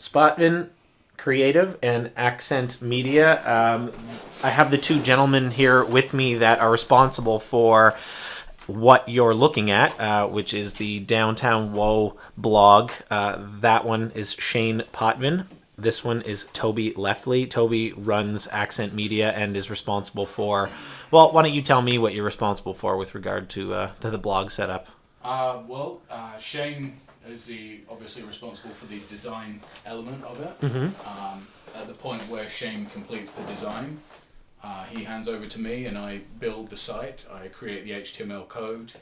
Spotvin Creative and Accent Media. I have the two gentlemen here with me that are responsible for what you're looking at, which is the Downtown Woe blog. That one is Shane Potvin. This one is Toby Leftley. Toby runs Accent Media and is responsible for... Well, why don't you tell me what you're responsible for with regard to the blog setup? Shane is obviously responsible for the design element of it. At the point where Shane completes the design, he hands over to me and I build the site. I create the HTML code,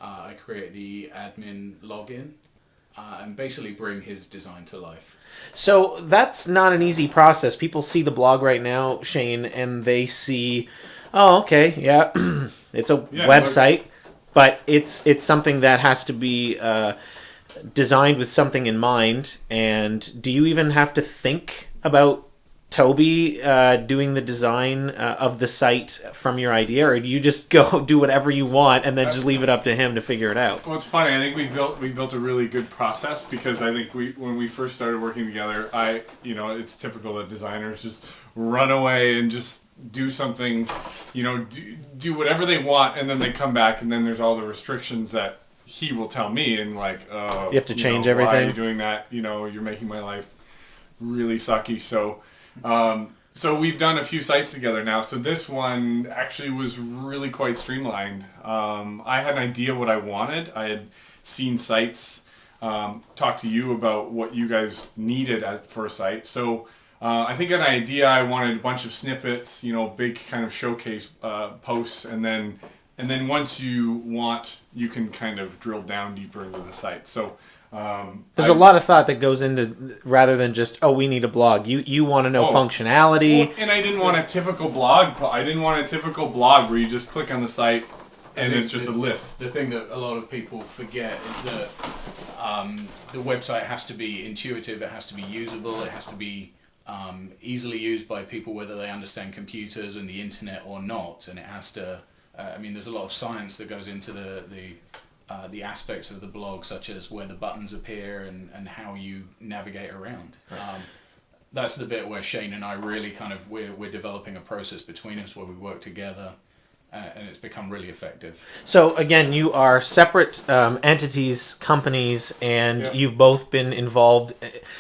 I create the admin login, and basically bring his design to life. So that's not an easy process. People see the blog right now, Shane, and they see, oh, okay, yeah, it's a website, but it's something that has to be designed with something in mind. And do you even have to think about Toby doing the design of the site from your idea, or do you just go do whatever you want and then just leave it up to him to figure it out? Well, it's funny. I think we built a really good process, because I think when we first started working together, it's typical that designers just run away and just do something, do whatever they want, and then they come back and then there's all the restrictions that he will tell me, and like, you have to change everything. Why are you doing that? You're making my life really sucky. So we've done a few sites together now. So this one actually was really quite streamlined. I had an idea what I wanted. I had seen sites, talk to you about what you guys needed for a site. So I think an idea, I wanted a bunch of snippets, big kind of showcase posts, and then once you can kind of drill down deeper into the site. So there's a lot of thought that goes into, rather than just, we need a blog. You want to know functionality. Well, and I didn't want a typical blog. I didn't want a typical blog where you just click on the site and it's just a list. The thing that a lot of people forget is that the website has to be intuitive. It has to be usable. It has to be easily used by people, whether they understand computers and the internet or not. And it has to... there's a lot of science that goes into the aspects of the blog, such as where the buttons appear and how you navigate around. That's the bit where Shane and I really we're developing a process between us where we work together, and it's become really effective. So again, you are separate entities, companies, and you've both been involved.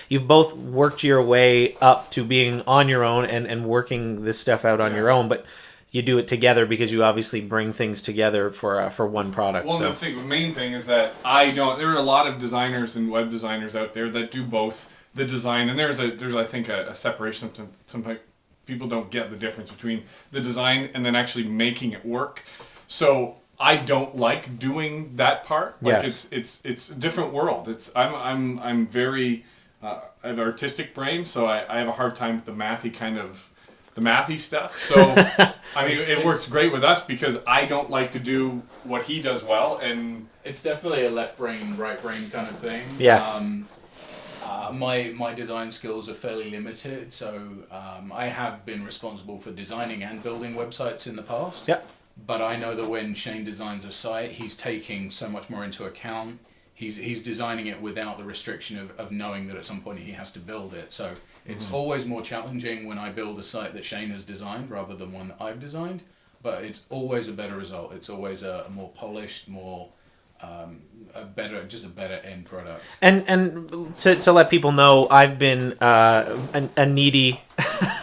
You've both worked your way up to being on your own and working this stuff out on your own, but you do it together because you obviously bring things together for one product. Well, the main thing is that there are a lot of designers and web designers out there that do both the design, and there's I think a separation. Sometimes people don't get the difference between the design and then actually making it work. So I don't like doing that part. Like it's a different world. I'm very I have an artistic brain, so I have a hard time with the mathy stuff. So it works great with us because I don't like to do what he does well, and it's definitely a left brain, right brain kind of thing. Yes. My design skills are fairly limited, so I have been responsible for designing and building websites in the past. Yeah. But I know that when Shane designs a site, he's taking so much more into account. He's designing it without the restriction of knowing that at some point he has to build it. So it's always more challenging when I build a site that Shane has designed rather than one that I've designed. But it's always a better result. It's always a more polished, more a better end product. And to let people know, I've been a needy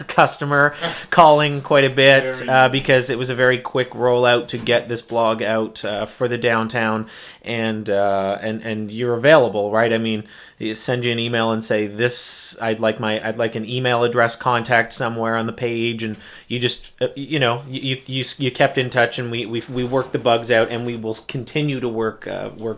customer, calling quite a bit because it was a very quick rollout to get this blog out for the downtown, and you're available, right? You send you an email and say this. I'd like an email address contact somewhere on the page, and you just you kept in touch, and we worked the bugs out, and we will continue to work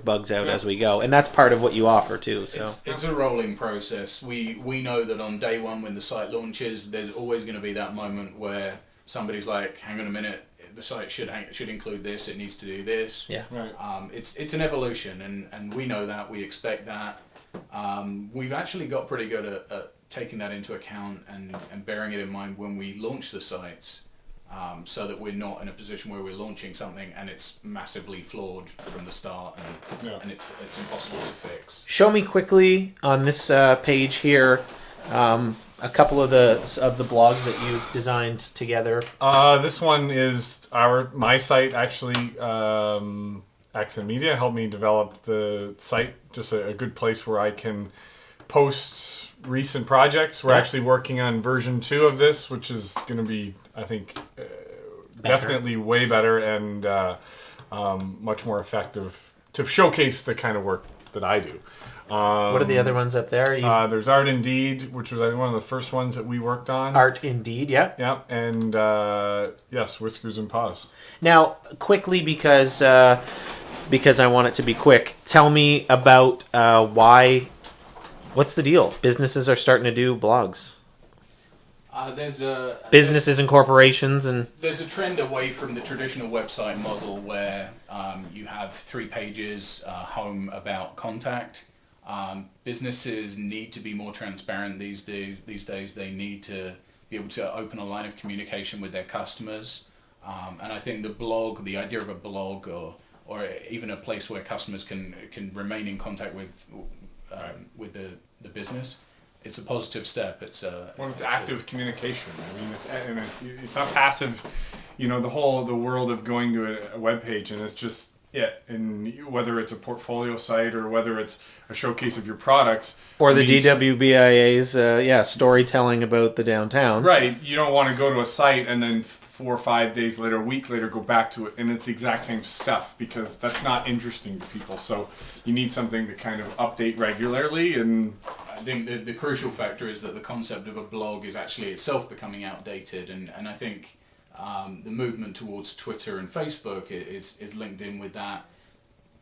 bugs out as we go, and that's part of what you offer too. So it's a rolling process. We know that on day one when the site launches, there's always going to be that moment where somebody's like, hang on a minute, the site should include this, it needs to do this. Yeah. Right. It's an evolution, and we know that, we expect that. We've actually got pretty good at taking that into account and bearing it in mind when we launch the sites, so that we're not in a position where we're launching something and it's massively flawed from the start and it's impossible to fix. Show me quickly on this page here a couple of the blogs that you've designed together? This one is my site actually. Accent Media helped me develop the site. Just a good place where I can post recent projects. We're actually working on version 2 of this, which is going to be, I think, definitely way better and much more effective to showcase the kind of work that I do. What are the other ones up there? There's Art Indeed, which was one of the first ones that we worked on. Art Indeed, yeah. Yeah, and yes, Whiskers and Paws. Now, quickly, because I want it to be quick, tell me about what's the deal? Businesses are starting to do blogs. Businesses and corporations and there's a trend away from the traditional website model where you have 3 pages, home, about, contact. Businesses need to be more transparent these days. They need to be able to open a line of communication with their customers. And I think the idea of a blog or even a place where customers can remain in contact with the business, it's a positive step. It's active communication. I mean, it's not passive. You know, the world of going to a web page and it's just it. And whether it's a portfolio site or whether it's a showcase of your products or the DWBIA's storytelling about the downtown. Right. You don't want to go to a site and then 4 or 5 days later, a week later, go back to it and it's the exact same stuff because that's not interesting to people. So you need something to kind of update regularly. And I think the crucial factor is that the concept of a blog is actually itself becoming outdated, and I think the movement towards Twitter and Facebook is linked in with that.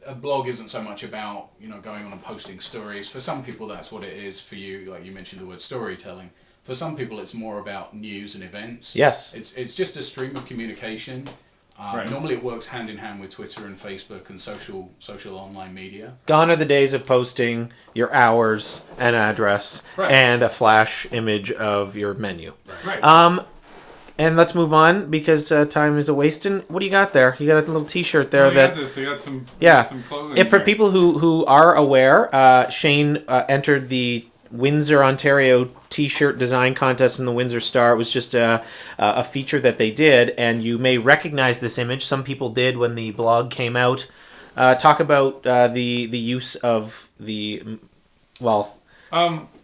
A blog isn't so much about going on and posting stories. For some people, that's what it is. For you, like you mentioned the word storytelling. For some people, it's more about news and events. Yes. It's just a stream of communication. Right. Normally, it works hand in hand with Twitter and Facebook and social online media. Gone are the days of posting your hours and address and a flash image of your menu. Right. And let's move on because time is a wasting. What do you got there? You got a little T-shirt there. I got some clothing. If for people who are aware, Shane entered the Windsor, Ontario T-shirt design contest in the Windsor Star. It was just a feature that they did, and you may recognize this image. Some people did when the blog came out. Talk about the use of the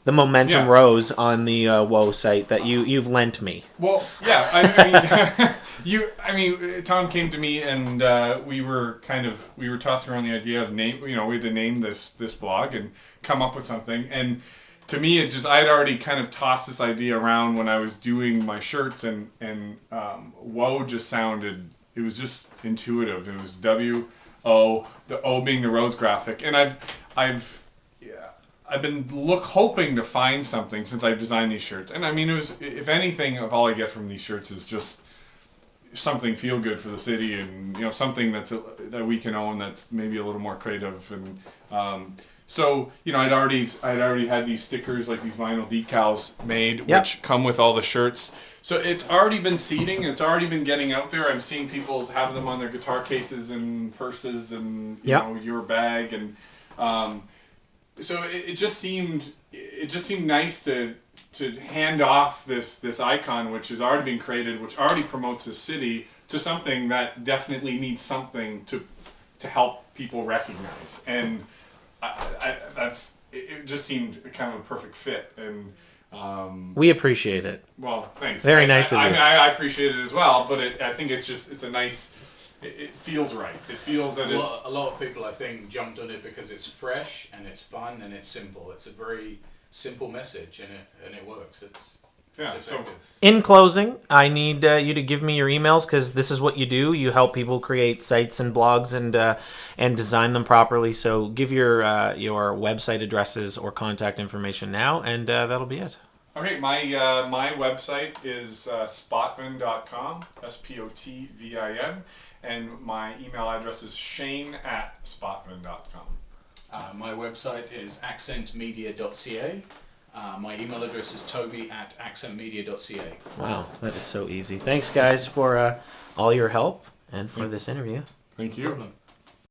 Momentum Rose on the WoW site that you've lent me. Well, yeah, I mean, Tom came to me and we were tossing around the idea of name. We had to name this blog and come up with something. And to me, I had already kind of tossed this idea around when I was doing my shirts, and WoW just sounded. It was just intuitive. It was W-O, the O being the rose graphic, and I've been hoping to find something since I've designed these shirts. And I mean, it was, if anything, of all I get from these shirts is just something feel good for the city, and something that we can own that's maybe a little more creative. And so I'd already had these stickers, like these vinyl decals made, which come with all the shirts. So it's already been seeding. It's already been getting out there. I'm seeing people have them on their guitar cases and purses and your bag and. So it just seemed nice to hand off this icon, which has already been created, which already promotes the city, to something that definitely needs something to help people recognize. And it just seemed kind of a perfect fit. And we appreciate it. Well, thanks. Very nice of you. I appreciate it as well, but I think it's a nice. It feels right. It feels that a lot of people, I think, jumped on it because it's fresh and it's fun and it's simple. It's a very simple message, and it works. It's effective. In closing, I need you to give me your emails because this is what you do. You help people create sites and blogs and design them properly. So give your website addresses or contact information now, and that'll be it. Okay, my website is spotvin.com, SPOTVIN, and my email address is shane@spotvin.com. My website is accentmedia.ca. My email address is toby@accentmedia.ca. Wow, that is so easy. Thanks, guys, for all your help and for this interview. Thank you. No problem.